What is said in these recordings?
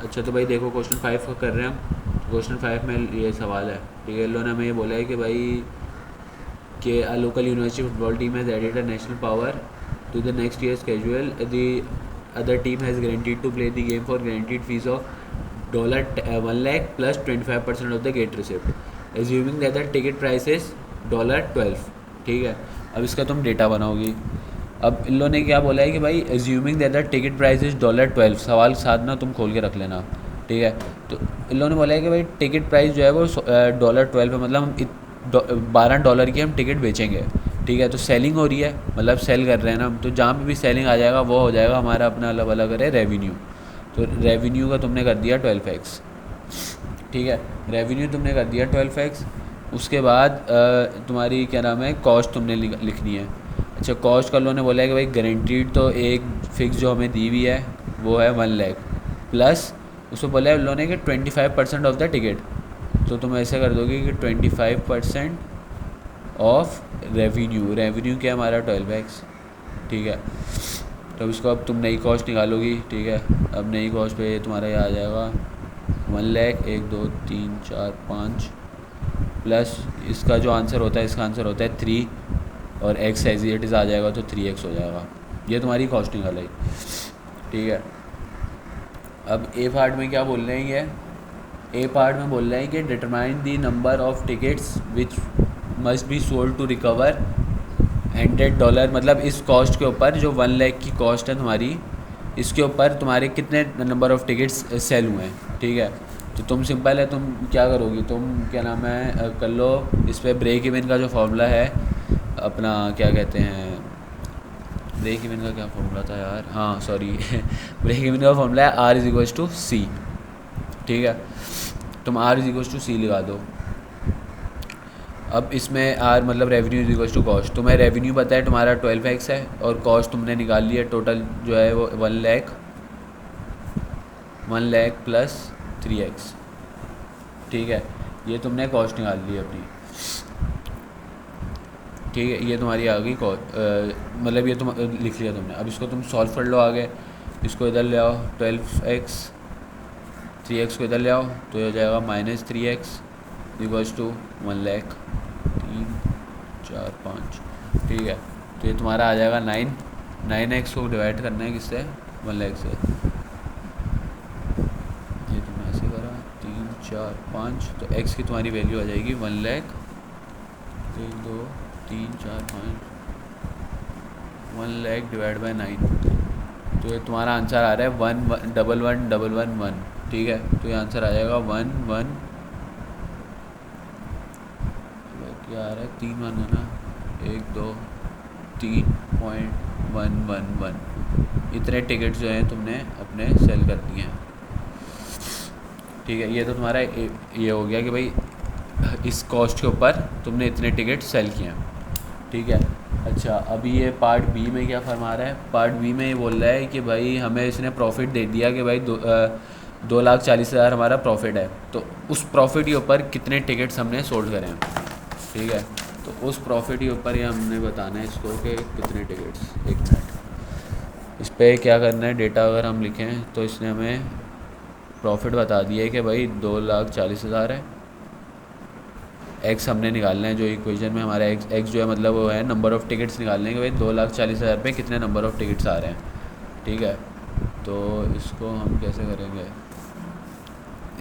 अच्छा तो भाई देखो क्वेश्चन 5 कर रहे हैं हम। क्वेश्चन 5 में ये सवाल है, ठीक है। इन लोगों ने हमें ये बोला है कि भाई कि a local university football team has added a national power to the next year's schedule. The other team has guaranteed to play the game for guaranteed fees of dollar 1 lakh plus 25% of the gate receipt, assuming that the ticket price is $12। ठीक है, अब इसका तुम data बनाओगी। अब इन लोगों ने क्या बोला है कि भाई assuming that the ticket price is $12। सवाल साथ ना तुम खोल के रख लेना, ठीक है। तो इन लोगों ने बोला है कि भाई टिकट प्राइस जो है वो $12 है, मतलब हम $12 की हम टिकट बेचेंगे, ठीक है। तो सेलिंग हो रही है, मतलब सेल कर रहे हैं ना हम, तो जहाँ पे भी सेलिंग आ जाएगा वो हो जाएगा हमारा अपना अलग अलग है रेवेन्यू। तो रेवेन्यू का तुमने कर दिया 12x, ठीक है। रेवेन्यू तुमने कर दिया 12x। उसके बाद तुम्हारी क्या नाम है कॉस्ट तुमने लिखनी है। अच्छा कॉस्ट का उन्होंने बोला है कि भाई गारंटीड तो एक फ़िक्स जो हमें दी हुई है वो है 1 लाख, प्लस उसको बोला है उन्होंने कि 25% ऑफ द टिकट। तो तुम ऐसे कर दोगे कि 25% ऑफ रेवेन्यू। रेवेन्यू क्या है हमारा 12x, ठीक है। तो इसको अब तुम नई कॉस्ट निकालोगी, ठीक है। अब नई कॉस्ट पे तुम्हारा ये आ जाएगा 1 लाख 1 2 3 4 5, प्लस इसका जो आंसर होता है, इसका आंसर होता है 3, और एक्स एज इट इज़ आ जाएगा तो 3x हो जाएगा। ये तुम्हारी कॉस्ट निकाल आई, ठीक है। अब ए पार्ट में क्या बोल रहे हैं ये, ए पार्ट में बोल रहे हैं कि determine the number of tickets which must be sold to recover $100। मतलब इस कॉस्ट के ऊपर जो 1 लाख की कॉस्ट है तुम्हारी, इसके ऊपर तुम्हारे कितने नंबर ऑफ़ टिकट्स सेल हुए हैं, ठीक है। तो तुम सिंपल है, तुम क्या करोगी, तुम क्या नाम है कर लो इस पर ब्रेक इवन का जो फॉर्मूला है अपना, क्या कहते हैं ब्रेक इवन का क्या फॉर्मूला था यार, हाँ सॉरी ब्रेक इवन का फॉर्मूला है R=C, ठीक है। तुम R=C लगा दो। अब इसमें आर मतलब revenue is equal to cost. तुम्हें रेवेन्यू पता है तुम्हारा 12x है, और कॉस्ट तुमने निकाल लिया टोटल जो है वो 1 लाख प्लस 3x, ठीक है। ये तुमने कॉस्ट निकाल ली अपनी, ठीक है। ये तुम्हारी आ गई मतलब ये तुम लिख लिया तुमने। अब इसको तुम सॉल्व कर लो आगे। इसको इधर ले आओ 12x, 3x को इधर ले आओ तो ये हो जाएगा -3x इक्वल्स टू 1 लाख 3 4 5, ठीक है। तो ये तुम्हारा आ जाएगा 9x को डिवाइड करना है किससे, 1 लाख से। ये तुमने ऐसे करा 3 4 5, तो x की तुम्हारी वैल्यू आ जाएगी 1 लाख 1 2 3 4 5, 1 लाख डिवाइड बाई 9। तो ये तुम्हारा आंसर आ रहा है 11111, ठीक है। तो ये आंसर आ जाएगा 1 1, क्या आ रहा है 3 1 है ना, 1 2 3.111 इतने टिकट्स जो हैं तुमने अपने सेल कर दिए हैं, ठीक है। ये तो तुम्हारा ये हो गया कि भाई इस कॉस्ट के ऊपर तुमने इतने टिकट सेल किए हैं, ठीक है। अच्छा अभी ये पार्ट बी में क्या फरमा रहा है, पार्ट बी में ये बोल रहा है कि भाई हमें इसने प्रॉफिट दे दिया कि भाई 2,40,000 हमारा प्रॉफिट है, तो उस प्रॉफिट के ऊपर कितने टिकट्स हमने सोल्ड करें, ठीक है। तो उस प्रॉफिट के ऊपर ये हमने बताना है इसको कि कितने टिकट्स। एक मिनट, इस पर क्या करना है, डेटा अगर हम लिखें तो इसने हमें प्रॉफिट बता दिया है कि भाई 2,40,000 है। एक्स हमने निकालना है, जो इक्वेशन में हमारा एक्स जो है मतलब वो है नंबर ऑफ़ टिकट्स निकालने के भाई 2,40,000 पे कितने नंबर ऑफ़ टिकट्स आ रहे हैं, ठीक है। तो इसको हम कैसे करेंगे,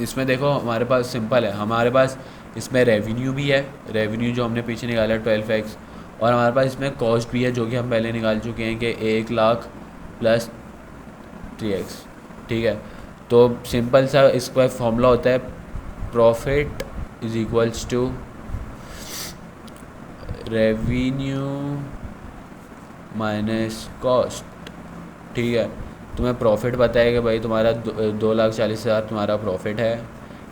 इसमें देखो हमारे पास सिंपल है, हमारे पास इसमें रेवेन्यू भी है, रेवेन्यू जो हमने पीछे निकाला है 12x, और हमारे पास इसमें कॉस्ट भी है जो कि हम पहले निकाल चुके हैं कि 1 लाख प्लस 3x, ठीक है। तो सिंपल सा इसका फॉर्मूला होता है profit is equals to revenue minus cost, ठीक है। तुम्हें प्रॉफिट पता है कि भाई तुम्हारा 2,40,000 तुम्हारा प्रॉफिट है,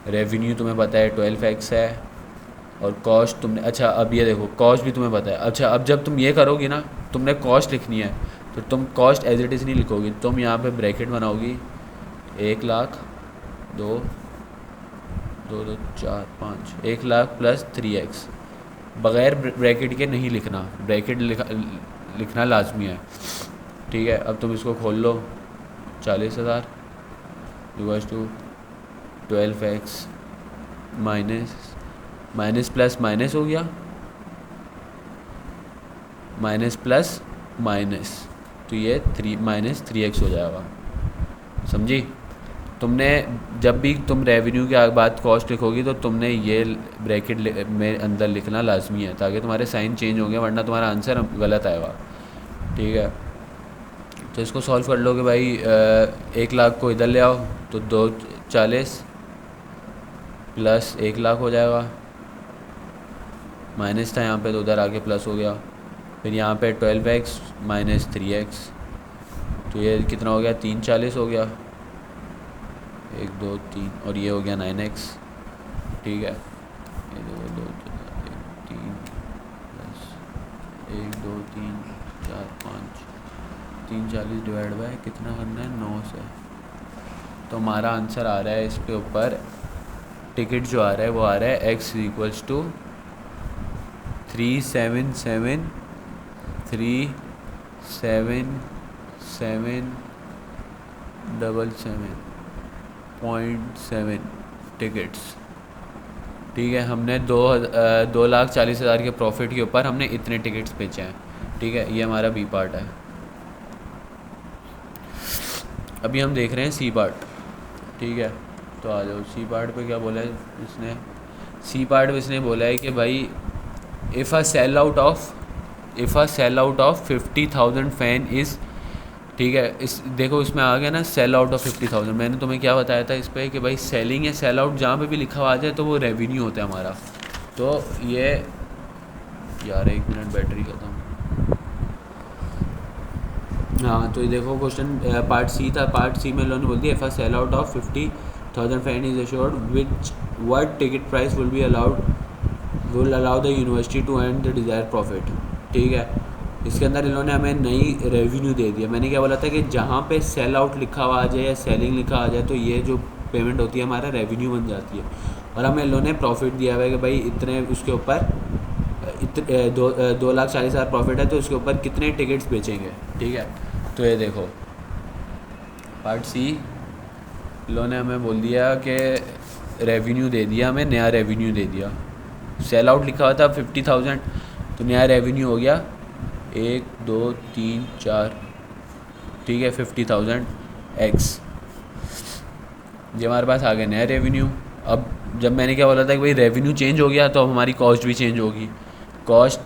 रेवेन्यू तुम्हें पता है 12x है, और कॉस्ट तुमने, अच्छा अब ये देखो कॉस्ट भी तुम्हें पता है। अच्छा अब जब तुम ये करोगी ना, तुमने कॉस्ट लिखनी है, तो तुम कॉस्ट एज इट इज़ नहीं लिखोगी, तुम यहाँ पे ब्रैकेट बनाओगी 1 लाख 2 2 2 4 5, 1 लाख प्लस 3x, बग़ैर ब्रैकेट के नहीं लिखना, ब्रैकेट लिखना लाजमी है, ठीक है। अब तुम इसको खोल लो 40,000 equals to 12x minus minus plus minus हो गया, माइनस प्लस माइनस, तो ये 3 - 3x हो जाएगा। समझी? तुमने जब भी तुम रेवेन्यू के बाद कॉस्ट लिखोगी तो तुमने ये ब्रैकेट में अंदर लिखना लाजमी है, ताकि तुम्हारे साइन चेंज होंगे, वरना तुम्हारा आंसर गलत आएगा। ठीक है, तो इसको सॉल्व कर लोगे भाई। 1 लाख को इधर ले आओ तो 240 प्लस 1 लाख हो जाएगा, माइनस था यहाँ पे तो उधर आके प्लस हो गया। फिर यहाँ पे 12x माइनस 3x, तो ये कितना हो गया, 340 हो गया, 1 2 3, और ये हो गया 9x। ठीक है, ये 2 3 प्लस 1 2 3 4 5, 340 डिवाइड बाय कितना करना है, 9 से। तो हमारा आंसर आ रहा है इसके ऊपर, टिकट जो आ रहा है वो आ रहा है x इक्वल्स टू 377,777.7 टिकट्स। ठीक है, हमने 2,40,000 के प्रॉफिट के ऊपर हमने इतने टिकट्स बेचे हैं। ठीक है, ये हमारा बी पार्ट है। अभी हम देख रहे हैं सी पार्ट। ठीक है, तो आ जाओ सी पार्ट पे। क्या बोला है इसने? सी पार्ट में इसने बोला है कि भाई if a sell out of 50,000 fan is, ठीक है, इस देखो इसमें आ गया ना सेल आउट ऑफ 50,000। मैंने तुम्हें क्या बताया था इस पर कि भाई सेलिंग या सेल आउट जहाँ पे भी लिखा हुआ आ जाए तो वो रेवेन्यू होता है हमारा। तो ये यार 1 मिनट, बैटरी खत्म। हाँ, तो ये देखो क्वेश्चन पार्ट सी था। पार्ट सी में उन्होंने बोल दिया if a sell out of 50,000 fan is assured which what ticket price will allow the university to earn the desire profit. ठीक है, इसके अंदर इन्होंने हमें नई रेवेन्यू दे दिया। मैंने क्या बोला था कि जहाँ पे सेल आउट लिखा हुआ आ जाए या सेलिंग लिखा आ जाए तो ये जो पेमेंट होती है हमारा रेवेन्यू बन जाती है। और हमें इन्होंने प्रॉफिट दिया हुआ है कि भाई इतने उसके ऊपर 2,40,000 प्रॉफिट है, तो उसके ऊपर कितने टिकट्स बेचेंगे। ठीक है, तो ये देखो पार्ट सी इन्होंने हमें बोल दिया कि रेवेन्यू दे दिया, हमें नया रेवेन्यू दे दिया। सेल आउट लिखा हुआ था 50,000, तो नया रेवेन्यू हो गया 1 2 3 4। ठीक है, 50,000 एक्स, ये हमारे पास आ गया नया रेवेन्यू। अब जब मैंने क्या बोला था कि भाई रेवेन्यू चेंज हो गया तो अब हमारी कॉस्ट भी चेंज होगी। कॉस्ट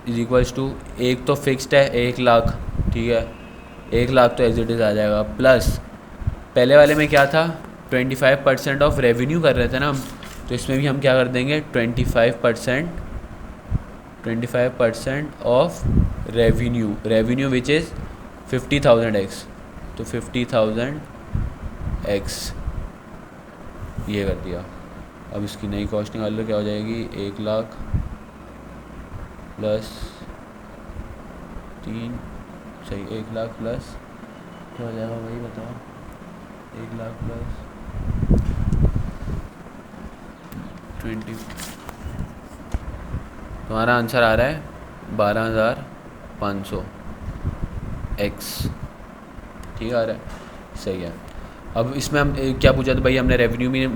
इज इक्वल्स टू, एक तो फिक्स्ड है 1 लाख। ठीक है, 1 लाख तो एज इट इज़ आ जाएगा, प्लस पहले वाले में क्या था 25% ऑफ रेवेन्यू कर रहे थे ना हम, तो इसमें भी हम क्या कर देंगे 25% of revenue which is 50,000 x, तो 50,000 एक्स ये कर दिया। अब इसकी नई कॉस्ट निकाल लो, क्या हो जाएगी 1 लाख प्लस 3, सही 1 लाख प्लस क्या हो जाएगा भाई बताओ, 1 लाख प्लस 20, तुम्हारा आंसर आ रहा है 12,500 एक्स। ठीक आ रहा है, सही है। अब इसमें हम क्या पूछा था भाई, हमने रेवेन्यू भी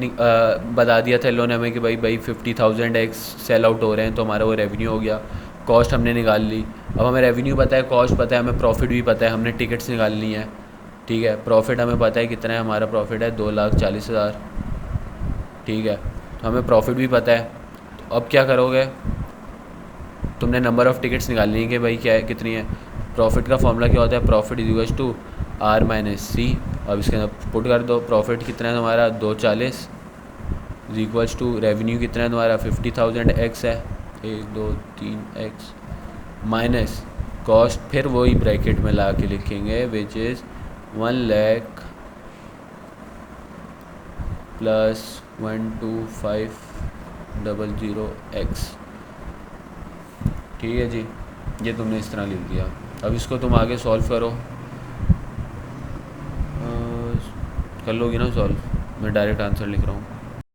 बता दिया था लोगों ने हमें कि भाई 50,000 एक्स सेल आउट हो रहे हैं, तो हमारा वो रेवेन्यू हो गया। कॉस्ट हमने निकाल ली। अब हमें रेवेन्यू पता है, कॉस्ट पता है, हमें प्रॉफिट भी पता है, हमने टिकट्स निकालनी है। ठीक है, प्रॉफिट हमें पता है कितना है, हमारा प्रॉफिट है 2,40,000। ठीक है, तो हमें प्रॉफिट भी पता है। तो अब क्या करोगे, तुमने नंबर ऑफ़ टिकट्स निकालनी है कि भाई क्या है कितनी है। प्रॉफिट का फॉर्मूला क्या होता है, profit is equals to R minus C. अब इसके अंदर पुट कर दो, प्रॉफिट कितना है तुम्हारा 240 इज इक्वल्स टू रेवेन्यू कितना है तुम्हारा 50,000 एक्स है, 1 2 3 एक्स, माइनस कॉस्ट फिर वही ब्रैकेट में ला के लिखेंगे विच इज़ 1,00,000 प्लस 12500 एक्स। ठीक है जी, ये तुमने इस तरह लिख दिया। अब इसको तुम आगे सॉल्व करो, कर लोगी ना सॉल्व, मैं डायरेक्ट आंसर लिख रहा हूँ।